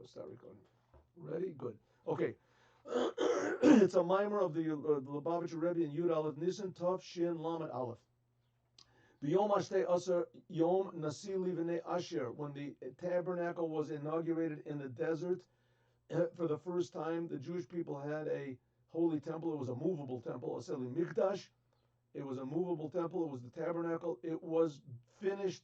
start recording. Ready? Good. Okay. It's a mimer of the Lubavitcher Rebbe in Yud Aleph Nisan Tov Shin Lamed Aleph. Byom Ashtai Asar Yom Nasi Livnei Asher, when the tabernacle was inaugurated in the desert for the first time, the Jewish people had a holy temple. It was a movable temple, Aseli Mikdash. It was a movable temple. It was the tabernacle. It was finished.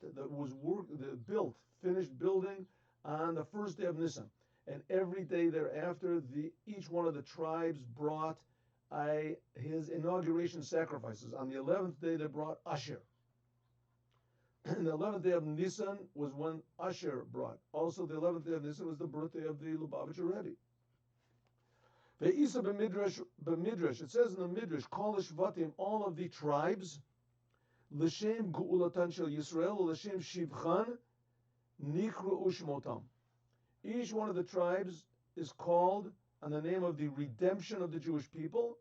Finished building on the first day of Nisan, and every day thereafter, each one of the tribes brought his inauguration sacrifices. On the 11th day, they brought Asher. And the 11th day of Nisan was when Asher brought. Also, the 11th day of Nisan was the birthday of the Lubavitcher Rebbe. Ve'isa b'midrash, it says in the midrash, kol shvatim, all of the tribes, l'shem ge'ulatan shel Yisrael, l'shem shivchan, nikru ushmotam. Each one of the tribes is called on the name of the redemption of the Jewish people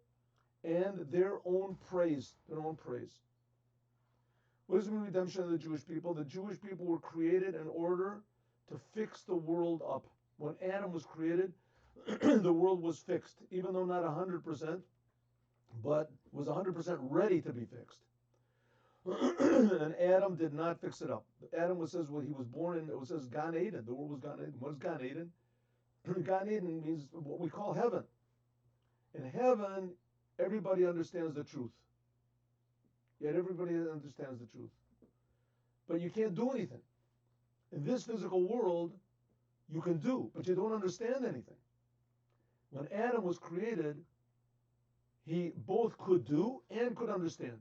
and their own praise. Their own praise. What does it mean, redemption of the Jewish people? The Jewish people were created in order to fix the world up. When Adam was created, the world was fixed, even though not 100%, but was 100% ready to be fixed. And Adam did not fix it up. Adam says he was born in, it says Gan Eden. The world was Gan Eden. What is Gan Eden? Gan Eden means what we call heaven. In heaven, everybody understands the truth. Yet everybody understands the truth. But you can't do anything. In this physical world, you can do, but you don't understand anything. When Adam was created, he both could do and could understand.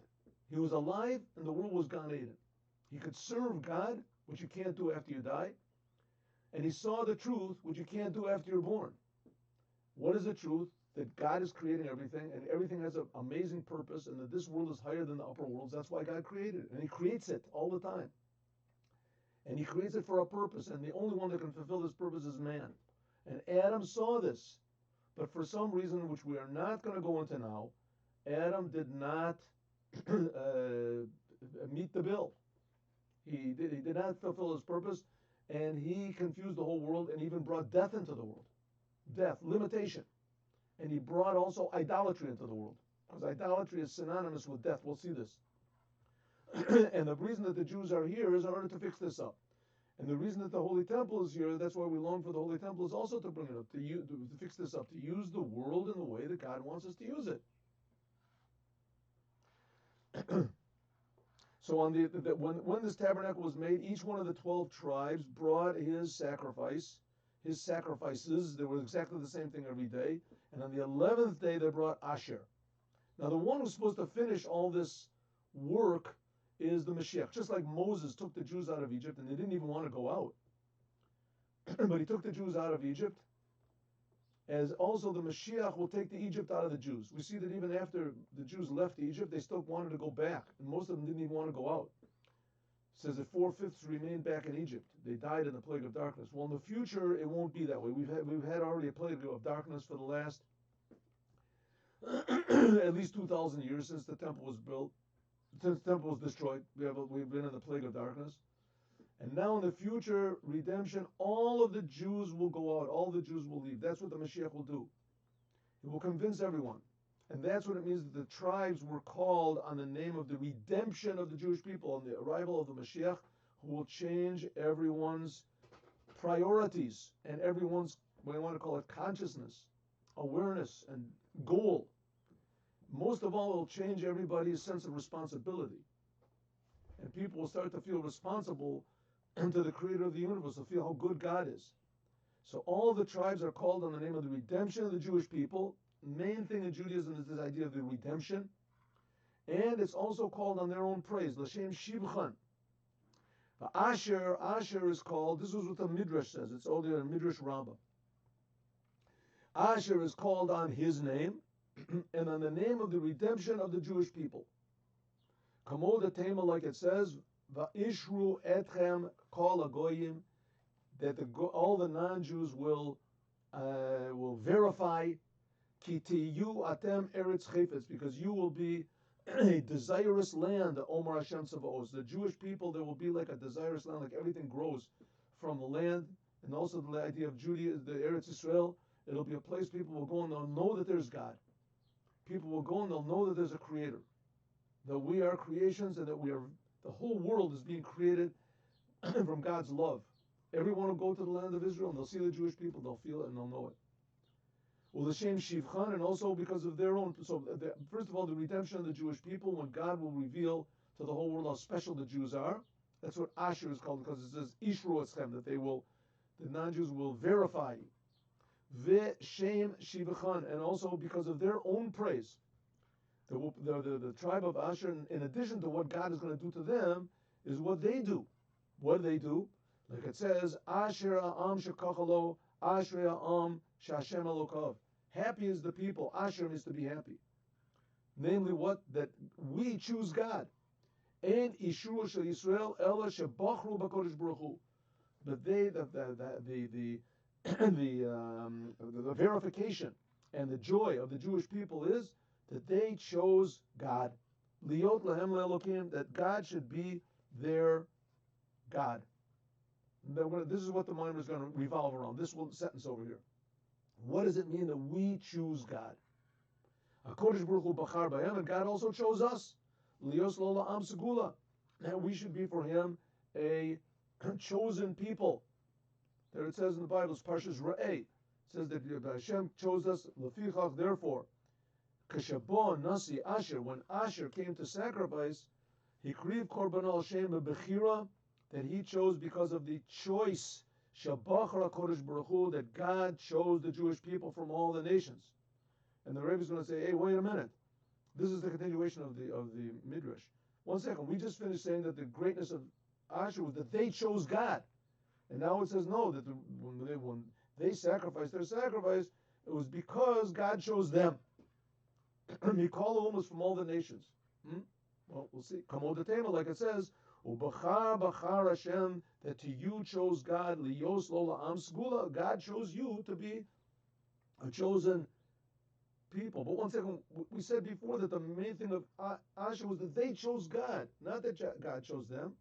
He was alive and the world was Gan Eden. He could serve God, which you can't do after you die, and he saw the truth, which you can't do after you're born. What is the truth? That God is creating everything, and everything has an amazing purpose, and that this world is higher than the upper worlds. That's why God created it, and he creates it all the time. And he creates it for a purpose, and the only one that can fulfill this purpose is man. And Adam saw this, but for some reason, which we are not going to go into now, Adam did not meet the bill. He did not fulfill his purpose, and he confused the whole world and even brought death into the world. Death, limitation. And he brought also idolatry into the world, because idolatry is synonymous with death. We'll see this. And the reason that the Jews are here is in order to fix this up. And the reason that the Holy Temple is here, that's why we long for the Holy Temple, is also to bring it up, to fix this up, to use the world in the way that God wants us to use it. So when this tabernacle was made, each one of the 12 tribes brought his sacrifices. They were exactly the same thing every day. And on the 11th day, they brought Asher. Now, the one who's supposed to finish all this work is the Mashiach. Just like Moses took the Jews out of Egypt, and they didn't even want to go out. But he took the Jews out of Egypt, as also the Mashiach will take the Egypt out of the Jews. We see that even after the Jews left Egypt, they still wanted to go back. And most of them didn't even want to go out. It says that 4/5 remained back in Egypt. They died in the plague of darkness. Well, in the future, it won't be that way. We've had already a plague of darkness for the last at least 2,000 years since the temple was built, since the temple was destroyed. We've been in the plague of darkness. And now in the future, redemption, all of the Jews will go out. All the Jews will leave. That's what the Mashiach will do. He will convince everyone. And that's what it means that the tribes were called on the name of the redemption of the Jewish people, on the arrival of the Mashiach, who will change everyone's priorities and everyone's, what I want to call it, consciousness, awareness, and goal. Most of all, it will change everybody's sense of responsibility. And people will start to feel responsible to the creator of the universe, to feel how good God is. So all the tribes are called on the name of the redemption of the Jewish people. Main thing in Judaism is this idea of the redemption. And it's also called on their own praise, L'Shem Shivchan. But Asher is called, this is what the Midrash says, it's all there in Midrash Rabbah. Asher is called on his name, and on the name of the redemption of the Jewish people. Kamo the Tema, like it says, Va'ishru etchem kol agoyim, that all the non-Jews will verify, Ki tiyu atem eretz chayfetz, because you will be a desirous land, Omar Hashem Tzavaos. The Jewish people, there will be like a desirous land, like everything grows from the land. and also the idea of Judaism, the Eretz Israel. It'll be a place people will go and they'll know that there's God. People will go and they'll know that there's a creator, that we are creations, and that the whole world is being created from God's love. Everyone will go to the land of Israel and they'll see the Jewish people, they'll feel it and they'll know it. Well, L'Shem Shivchan, and also because of their own. So, first of all, the redemption of the Jewish people, when God will reveal to the whole world how special the Jews are. That's what Asher is called, because it says Ishru Eschem, that the non-Jews will verify. V'Shem Shivchan, and also because of their own praise. The tribe of Asher, in addition to what God is going to do to them, is what they do. What do they do? Like it says, Asher Ha'am Shekachalo, Asher Ha'am Shashem Elokav. Happy is the people. Asher means to be happy. Namely, what? That we choose God. And Ishur Shel Yisrael Ela Shebachru B'Kodesh Baruch Hu. But they, the verification and the joy of the Jewish people is that they chose God. Liot Lahem Le'Elokim, that God should be their God. This is what the mind is going to revolve around. This sentence over here. What does it mean that we choose God? HaKodesh Baruch Hu Bachar B'Hem, and God also chose us. Lios Lo La'am Segula. And we should be for Him a chosen people. There it says in the Bible, it's Parshas Ra'eh. It says that Hashem chose us, Lefichach, therefore. Kashabon Nasi Asher, when Asher came to sacrifice, Hikriv Korban Al Shem Bechira, that he chose because of the choice, Shabachar HaKodesh Baruch Hu, that God chose the Jewish people from all the nations. And the Rebbe is going to say, hey, wait a minute. This is the continuation of the Midrash. 1 second, we just finished saying that the greatness of Asher was that they chose God. And now it says, no, that when they sacrificed their sacrifice, it was because God chose them. Mikol was from all the nations. Well, we'll see. Kamodatema, like it says, Ubachar Hashem, that to you chose God, Liyos Lo La'am Segula, God chose you to be a chosen people. But 1 second, we said before that the main thing of Asher was that they chose God, not that God chose them.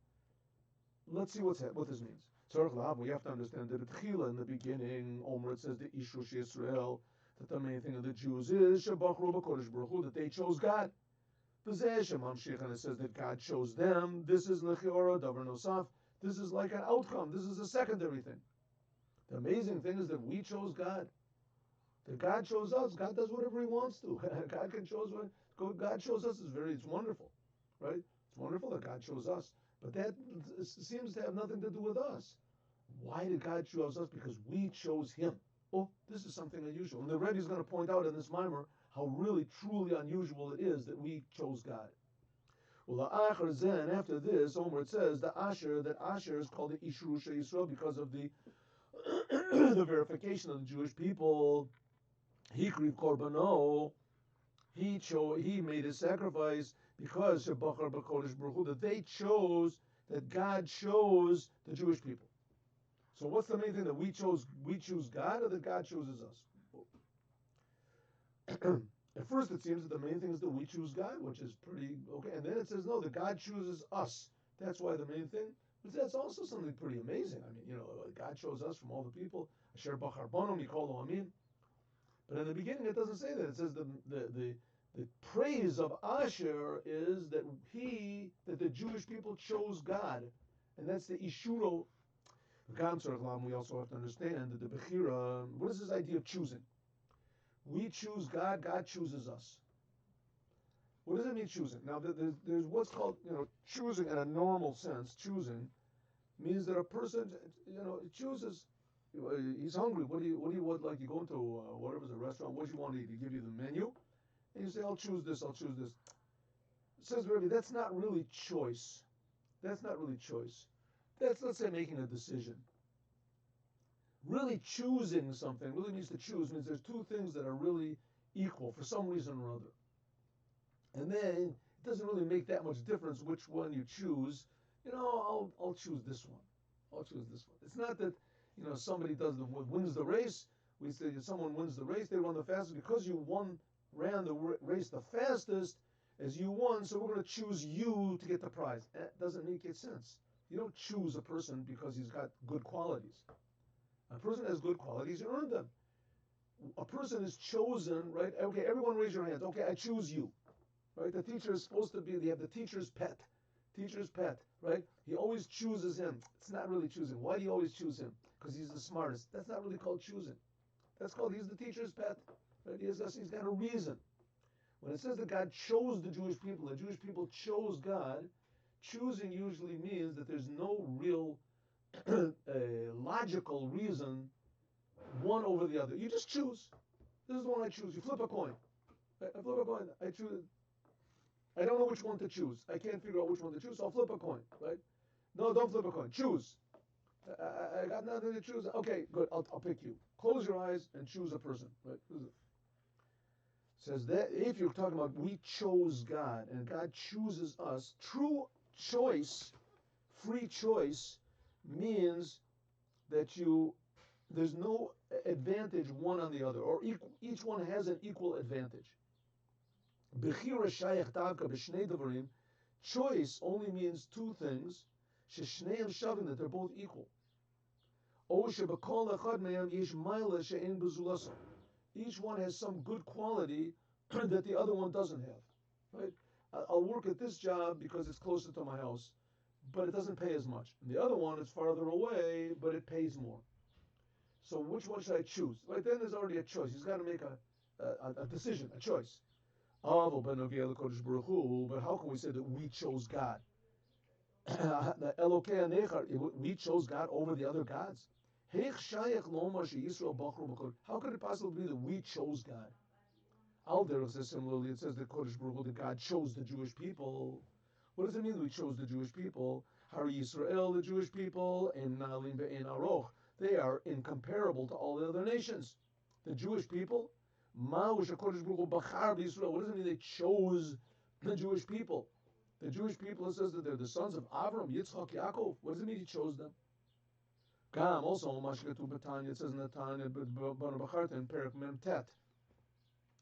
Let's see what this means. We have to understand that in the beginning, Omer, it says the Ishush Yisrael, that the main thing of the Jews is Shabachru B'Kodesh Baruch Hu, that they chose God. And it says that God chose them. This is Lechiora Davar Nosaf. This is like an outcome. This is a secondary thing. The amazing thing is that we chose God. That God chose us. God does whatever He wants to. God can choose what God chose us. It's wonderful, right? It's wonderful that God chose us. But that seems to have nothing to do with us. Why did God choose us? Because we chose Him. Oh, this is something unusual. And the Rebbe is going to point out in this mimer how really, truly unusual it is that we chose God. Well, and after this, Omer, it says that Asher is called the Ishru Shel Yisrael because of the the verification of the Jewish people. Hikriv Korbano, he made a sacrifice because Shebachar B'Kodesh Baruch Hu, that God chose the Jewish people. So what's the main thing, that we choose God, or that God chooses us? At first it seems that the main thing is that we choose God, which is pretty okay. And then it says, no, that God chooses us. That's why the main thing. But that's also something pretty amazing. I mean, God chose us from all the people. Asher Bachar Bano Mikol Amin. But in the beginning it doesn't say that. It says the praise of Asher is that the Jewish people chose God. And that's the Ishuro. We also have to understand that the Bechira, what is this idea of choosing? We choose God, God chooses us. What does it mean, choosing? Now, there's what's called, choosing in a normal sense. Choosing means that a person, chooses. He's hungry. What do you want? Like, you go into whatever's a restaurant. What do you want to eat? They give you the menu, and you say, "I'll choose this. I'll choose this." It says, Rebbe, that's not really choice. That's not really choice. That's, let's say, making a decision. Really choosing something really means to choose, means there's two things that are really equal for some reason or other. And then it doesn't really make that much difference which one you choose. I'll choose this one. I'll choose this one. It's not that, somebody wins the race. We say if someone wins the race, they run the fastest because you ran the race the fastest as you won, so we're going to choose you to get the prize. That doesn't make sense. You don't choose a person because he's got good qualities. A person has good qualities, you earn them. A person is chosen, right? Okay, everyone raise your hands. Okay, I choose you. Right? The teacher is supposed to be, they have the teacher's pet. Teacher's pet, right? He always chooses him. It's not really choosing. Why do you always choose him? Because he's the smartest. That's not really called choosing. That's called he's the teacher's pet. Right? He's got a reason. When it says that God chose the Jewish people chose God, choosing usually means that there's no real logical reason one over the other. You just choose. This is the one I choose. You flip a coin. I flip a coin. I choose. I don't know which one to choose. I can't figure out which one to choose, so I'll flip a coin, right? No, don't flip a coin. Choose. I got nothing to choose. Okay, good. I'll pick you. Close your eyes and choose a person, right? Says that if you're talking about we chose God and God chooses us, true choice, free choice, means that there's no advantage one on the other, or each one has an equal advantage. Choice only means two things, that they're both equal. Each one has some good quality that the other one doesn't have. Right? I'll work at this job because it's closer to my house, but it doesn't pay as much. And the other one is farther away, but it pays more. So which one should I choose? Right then, there's already a choice. He's got to make a decision, a choice. But how can we say that we chose God? We chose God over the other gods. How could it possibly be that we chose God? Alder says similarly, it says that Kodesh Baruch Hu, that God chose the Jewish people. What does it mean that we chose the Jewish people? Har Yisrael, the Jewish people, and Nalim be'en Aroch. They are incomparable to all the other nations. The Jewish people, Ma'u sheKodesh Baruch Hu bachar b'Yisrael. What does it mean they chose the Jewish people? The Jewish people, it says that they're the sons of Avram, Yitzchak, Yaakov. What does it mean he chose them? Gam, also, Mashketu B'Tanya, it says in the Tanya, B'Bana B'Charta, in Perek Mem Tet.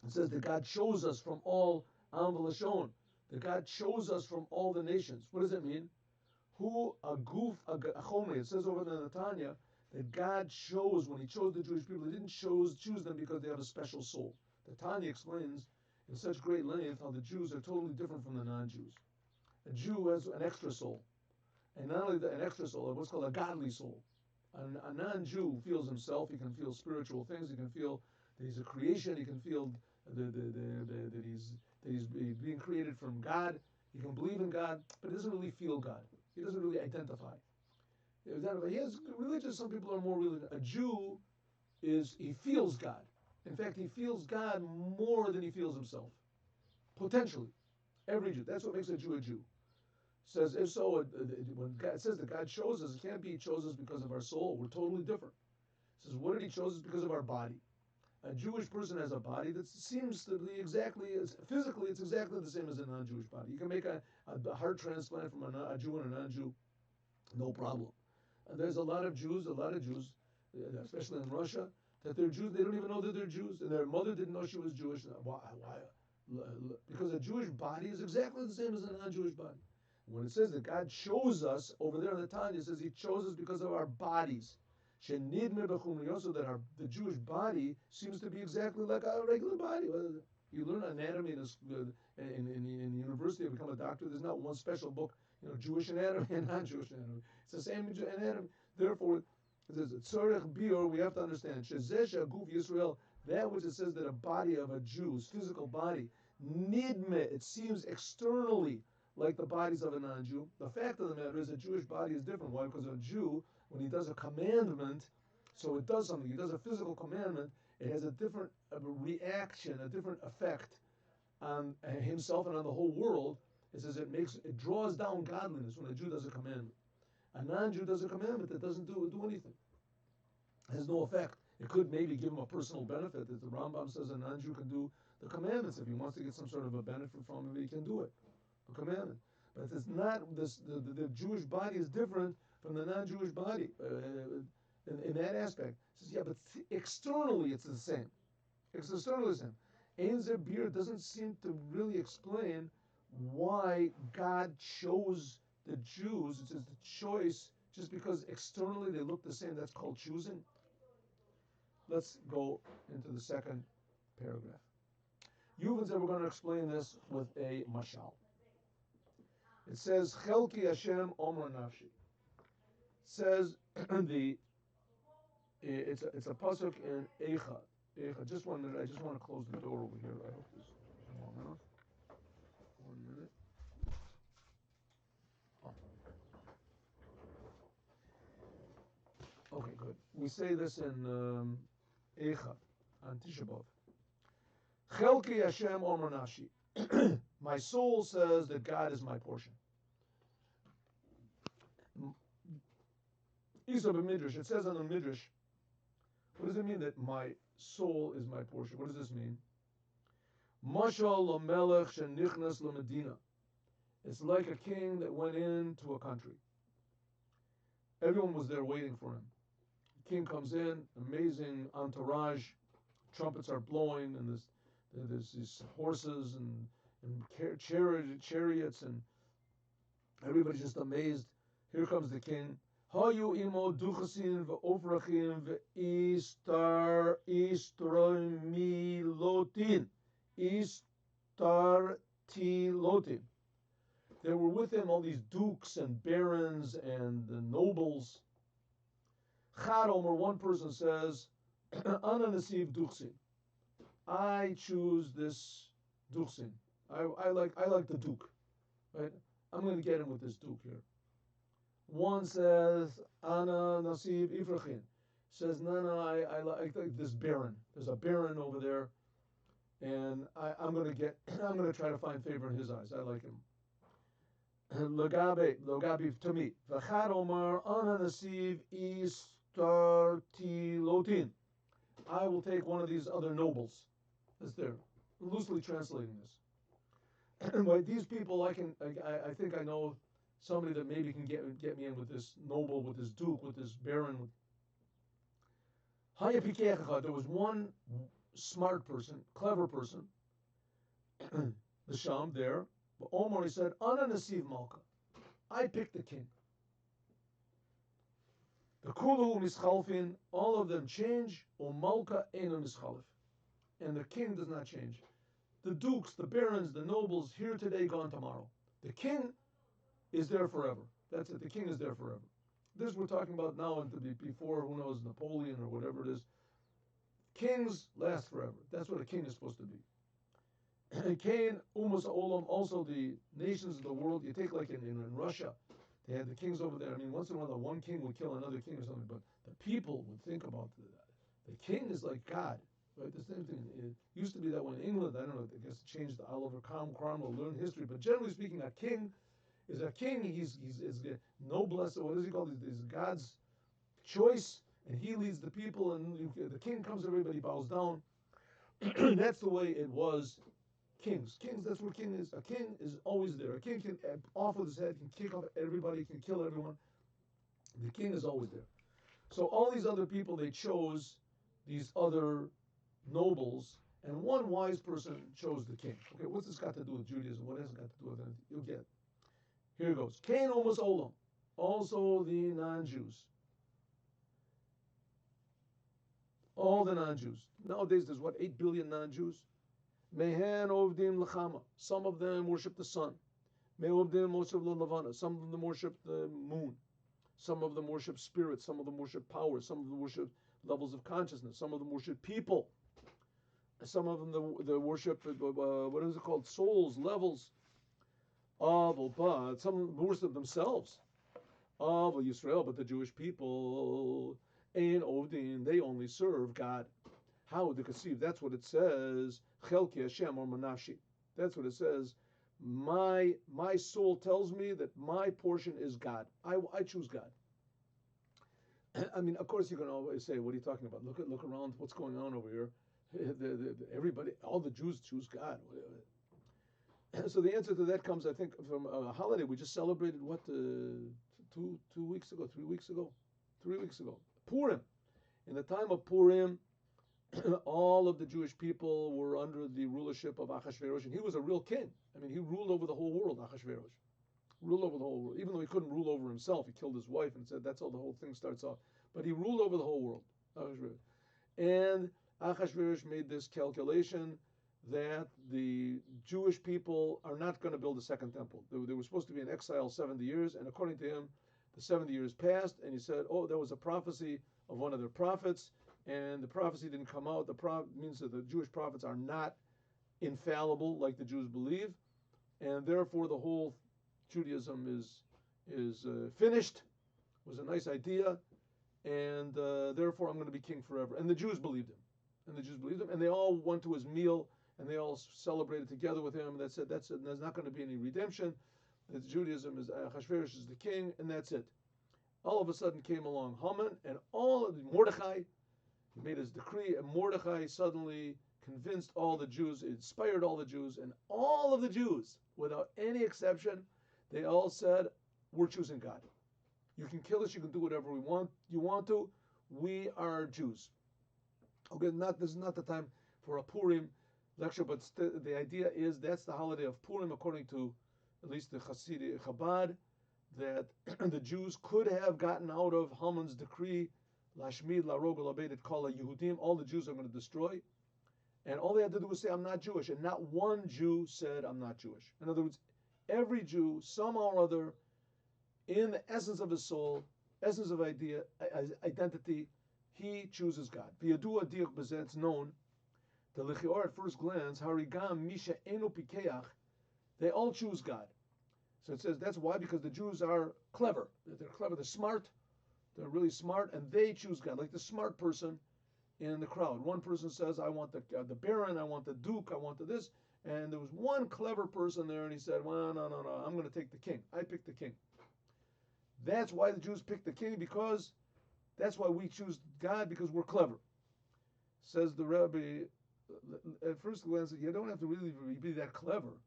It says that God chose us from all Am V'Lashon. That God chose us from all the nations. What does it mean? Who a goof a chome. It says over in the Tanya that God chose, when He chose the Jewish people, He didn't choose them because they have a special soul. The Tanya explains in such great length how the Jews are totally different from the non-Jews. A Jew has an extra soul, and not only an extra soul, what's called a godly soul. A non-Jew feels himself. He can feel spiritual things. He can feel that he's a creation. He can feel that he's being created from God. He can believe in God, but he doesn't really feel God. He doesn't really identify. He has religious. Some people are more religious. A Jew he feels God. In fact, he feels God more than he feels himself. Potentially, every Jew. That's what makes a Jew a Jew. Says if so, when God says that God chose us, it can't be He chose us because of our soul. We're totally different. It says what did He chose us because of our body? A Jewish person has a body that seems to be physically, it's exactly the same as a non-Jewish body. You can make a heart transplant from a Jew and a non-Jew, no problem. And there's a lot of Jews, especially in Russia, that they're Jews. They don't even know that they're Jews, and their mother didn't know she was Jewish. Why? Because a Jewish body is exactly the same as a non-Jewish body. When it says that God chose us, over there in the Tanya, it says He chose us because of our bodies. So that the Jewish body seems to be exactly like a regular body. You learn anatomy in university, you become a doctor. There's not one special book, Jewish anatomy and non-Jewish anatomy. It's the same anatomy. Therefore, it says tzorech biur. We have to understand shezeh guf Yisrael. That which it says that a body of a Jew's physical body, nidme. It seems externally like the bodies of a non-Jew. The fact of the matter is a Jewish body is different. Why? Because a Jew, when he does a commandment, so it does something. He does a physical commandment. It has a different reaction, a different effect on himself and on the whole world. It says it draws down godliness when a Jew does a commandment. A non-Jew does a commandment that doesn't do anything. It has no effect. It could maybe give him a personal benefit. That the Rambam says a non-Jew can do the commandments. If he wants to get some sort of a benefit from it, he can do it. A commandment. But it's not this. The Jewish body is different from the non-Jewish body in that aspect. It says, yeah, but externally it's the same. It's externally the same. Ein Zer Bir doesn't seem to really explain why God chose the Jews. It says the choice just because externally they look the same. That's called choosing. Let's go into the second paragraph. Yuvan said we're going to explain this with a mashal. It says, Chelki Hashem Omer Nafshi. It says, it's a pasuk in Eicha. Just 1 minute, I just want to close the door over here. I hope this is long enough. 1 minute. Oh. Okay, good. We say this in Eicha, on Tisha B'Av. Chelki Hashem Omer Nafshi. My soul says that God is my portion. Isa b'midrash, it says on the midrash, what does it mean that my soul is my portion? What does this mean? Mashal l'melech shenichnas l'medina. It's like a king that went into a country. Everyone was there waiting for him. The king comes in, amazing entourage, trumpets are blowing, and there's these horses and chariots, and everybody's just amazed. Here comes the king. Hayu imo duchasin ve'ofrachim ve'istar tilotin. There were with him all these dukes and barons and the nobles. Chad Omer, one person says, Ana nasiv duchsin. I choose this duchsin. I like the duke, right? I'm going to get him with this duke here. One says, Ana nasiv ifrachin. Says, no, I like this baron. There's a baron over there, and I'm going to try to find favor in his eyes. I like him. Logabi to me. V'chad omar ana nasiv istartilotin. I will take one of these other nobles. That's there. Loosely translating this. By these people, I think I know somebody that maybe can get me in with this noble, with this duke, with this baron. There was one smart person, clever person, the Sham there. But Omar, he said, Ana nasiv malka. I picked the king. The kulu mischalfin, all of them change, or malka ena mischalif. And the king does not change. The dukes, the barons, the nobles, here today, gone tomorrow. The king is there forever. That's it. The king is there forever. This we're talking about now and before, who knows, Napoleon or whatever it is. Kings last forever. That's what a king is supposed to be. Kain, Umas Olam, also the nations of the world. You take like in Russia, they had the kings over there. I mean, once in a while, one king would kill another king or something, but the people would think about the king is like God. Right, the same thing. It used to be that way in England. I don't know. I guess it changed. Oliver Cromwell learned history, but generally speaking, a king is a king. He's noblesse. What is he called? He's God's choice, and he leads the people. And the king comes, everybody bows down. That's the way it was. Kings. That's what king is. A king is always there. A king can off with his head, can kick off everybody, can kill everyone. The king is always there. So all these other people, they chose these other nobles, and one wise person chose the king. Okay, what's this got to do with Judaism? What has it got to do with anything? You'll get it. Here it goes. Kain Omas Olam. Also the non-Jews. All the non-Jews. Nowadays there's 8 billion non-Jews? Mehen Ovdim Lachama. Some of them worship the sun. Me Ovdim worship Lavana. Some of them worship the moon. Some of them worship spirits. Some of them worship power. Some of them worship levels of consciousness. Some of them worship people. Some of them the worship, what is it called? Souls, levels. Some of them worship themselves. Of Yisrael, but the Jewish people, Ein Ovdin, they only serve God. How would they conceive? That's what it says. Chelki Hashem or Manashi. That's what it says. My soul tells me that my portion is God. I choose God. I mean, of course, you can always say, "What are you talking about? Look around. What's going on over here?" Everybody, all the Jews choose God. So the answer to that comes, I think, from a holiday we just celebrated. 3 weeks ago, Purim. In the time of Purim, all of the Jewish people were under the rulership of Achashverosh, and he was a real king. I mean, he ruled over the whole world. Achashverosh ruled over the whole world, even though he couldn't rule over himself. He killed his wife and said that's how the whole thing starts off. But he ruled over the whole world. And Achashverosh made this calculation that the Jewish people are not going to build a second temple. They were supposed to be in exile 70 years, and according to him, the 70 years passed, and he said, oh, there was a prophecy of one of their prophets, and the prophecy didn't come out. Means that the Jewish prophets are not infallible like the Jews believe, and therefore the whole Judaism is finished. It was a nice idea, and therefore I'm going to be king forever. And the Jews believed him, and they all went to his meal, and they all celebrated together with him. And they said, that's it. And there's not going to be any redemption. That Judaism is Achashverosh is the king, and that's it. All of a sudden came along Haman, and all of Mordechai. He made his decree, and Mordechai suddenly convinced all the Jews, inspired all the Jews, and all of the Jews, without any exception, they all said, we're choosing God. You can kill us, you can do whatever you want to. We are Jews. Okay, this is not the time for a Purim lecture, but the idea is that's the holiday of Purim, according to at least the Hasidic Chabad, that the Jews could have gotten out of Haman's decree, Lashmid, Larog, Labed, Kala Yehudim, all the Jews are going to destroy. And all they had to do was say, I'm not Jewish. And not one Jew said, I'm not Jewish. In other words, every Jew, somehow or other, in the essence of his soul, essence of identity, he chooses God. It's known, the Lechior at first glance, Harigam Misha Eno Pikeach, they all choose God. So it says that's why, because the Jews are clever. They're clever, they're smart, they're really smart, and they choose God, like the smart person in the crowd. One person says, I want the baron, I want the duke, I want this, and there was one clever person there, and he said, well, no, I'm going to take the king. I picked the king. That's why the Jews picked the king, because that's why we choose God, because we're clever. Says the Rebbe, at first glance, you don't have to really be that clever.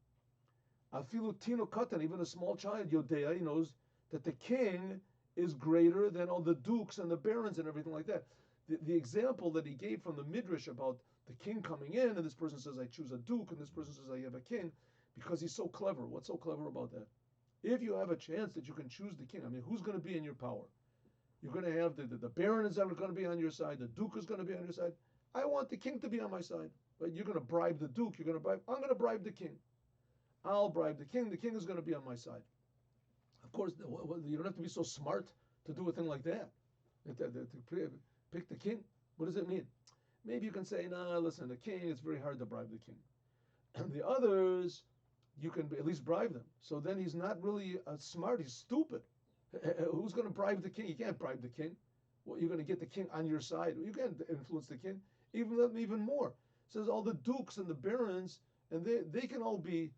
Afilu tino katan, even a small child, Yodea, he knows that the king is greater than all the dukes and the barons and everything like that. The example that he gave from the Midrash about the king coming in, and this person says, I choose a duke, and this person says, I have a king, because he's so clever. What's so clever about that? If you have a chance that you can choose the king, I mean, who's going to be in your power? You're going to have the baron is going to be on your side, the duke is going to be on your side. I want the king to be on my side. Right? You're going to bribe the duke, I'm going to bribe the king. I'll bribe the king is going to be on my side. Of course, you don't have to be so smart to do a thing like that. To pick the king, what does it mean? Maybe you can say, listen, the king, it's very hard to bribe the king. And the others, you can at least bribe them. So then he's not really smart, he's stupid. Who's going to bribe the king? You can't bribe the king. Well, you're going to get the king on your side. You can't influence the king. Even more. It says all the dukes and the barons, and they can all be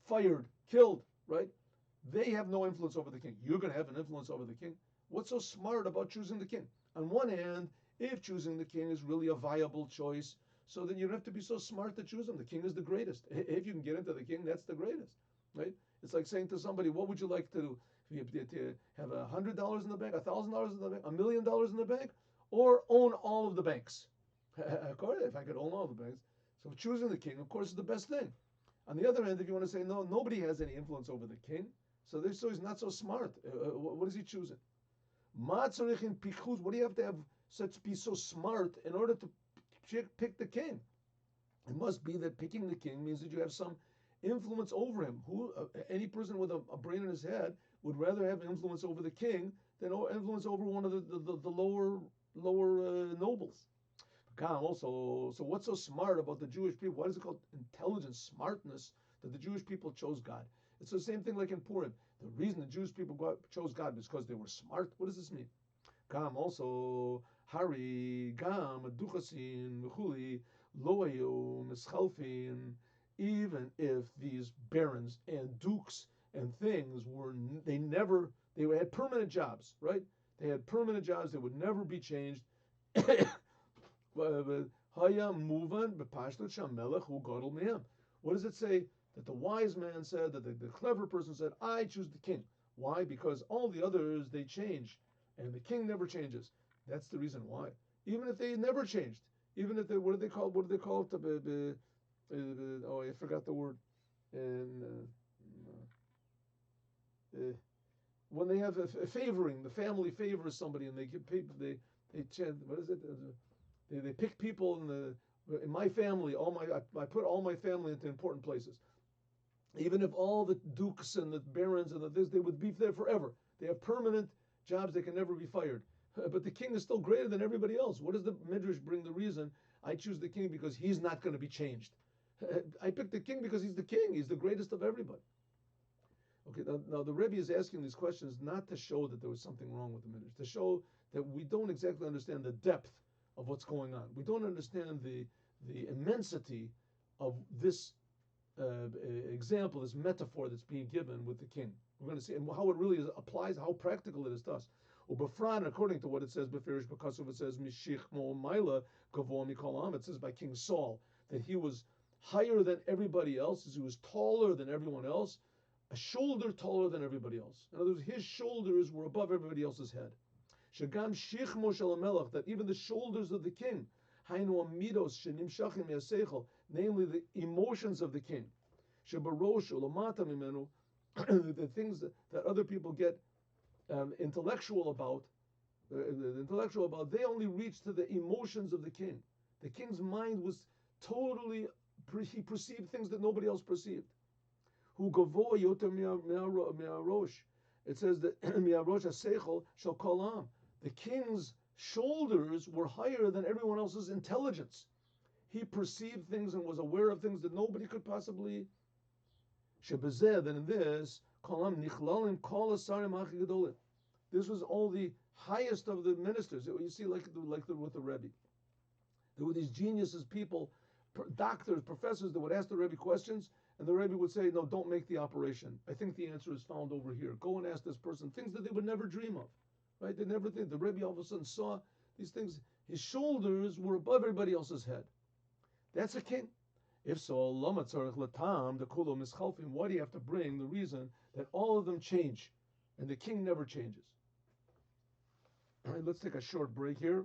fired, killed, right? They have no influence over the king. You're going to have an influence over the king. What's so smart about choosing the king? On one hand, if choosing the king is really a viable choice, so then you don't have to be so smart to choose him. The king is the greatest. If you can get into the king, that's the greatest, right? It's like saying to somebody, what would you like to do? If you have $100 in the bank, $1,000 in the bank, $1 million in the bank, or own all of the banks? Of course, if I could own all the banks. So choosing the king, of course, is the best thing. On the other hand, if you want to say, no, nobody has any influence over the king, so he's not so smart. What is he choosing? What do you have to have be so smart in order to pick the king? It must be that picking the king means that you have some influence over him. Any person with a brain in his head would rather have influence over the king than influence over one of the lower nobles. Also, so what's so smart about the Jewish people? What is it called? Intelligence, smartness, that the Jewish people chose God. It's the same thing like in Purim. The reason the Jewish people chose God is because they were smart. What does this mean? Also, Hari, Duchasin, Mechuli, Loayu, Mischalfin, even if these barons and dukes and things they had permanent jobs, right? They had permanent jobs that would never be changed. What does it say? That the wise man said, that the clever person said, I choose the king. Why? Because all the others, they change, and the king never changes. That's the reason why. Even if they never changed, even if what do they call it? I forgot the word. And when they have a favoring, the family favors somebody, and they give people, they chant, what is it? They pick people in my family. I put all my family into important places. Even if all the dukes and the barons and the this, they would be there forever. They have permanent jobs, they can never be fired. But the king is still greater than everybody else. What does the Midrash bring the reason? I choose the king because he's not going to be changed. I picked the king because he's the king. He's the greatest of everybody. Okay, now the Rebbe is asking these questions not to show that there was something wrong with the Midrash, to show that we don't exactly understand the depth of what's going on. We don't understand the immensity of this example, this metaphor that's being given with the king. We're going to see and how it really applies, how practical it is to us. Ubafran, according to what it says, Beferish Bakasov, it says Mishich Mo Maila Gavo Mikolam. It says by King Saul that he was higher than everybody else, he was taller than everyone else, a shoulder taller than everybody else. In other words, his shoulders were above everybody else's head. Shagam Shich Mo Shalamelach, that even the shoulders of the king, Hainu Amidos Shenimshachim Yaseichel, namely the emotions of the king, Shabarosh Ulamata Mimenu, the things that other people get intellectual about, they only reach to the emotions of the king. The king's mind was totally, he perceived things that nobody else perceived. Hu gavo yoter mi'arosh. It says that mi'arosh ha'seichel shall kolam. The king's shoulders were higher than everyone else's intelligence. He perceived things and was aware of things that nobody could possibly. Shebezeh, then in this, kolam nichlalim kol asarim hachi gedolim. This was all the highest of the ministers. You see, with the Rebbe. There were these geniuses, people, doctors, professors that would ask the Rebbe questions, and the Rebbe would say, no, don't make the operation. I think the answer is found over here. Go and ask this person. Things that they would never dream of. Right? They never think. The Rebbe all of a sudden saw these things. His shoulders were above everybody else's head. That's a king. If so, lama tzarich latam the kulo mischalfim. Why do you have to bring the reason that all of them change, and the king never changes? All right, let's take a short break here.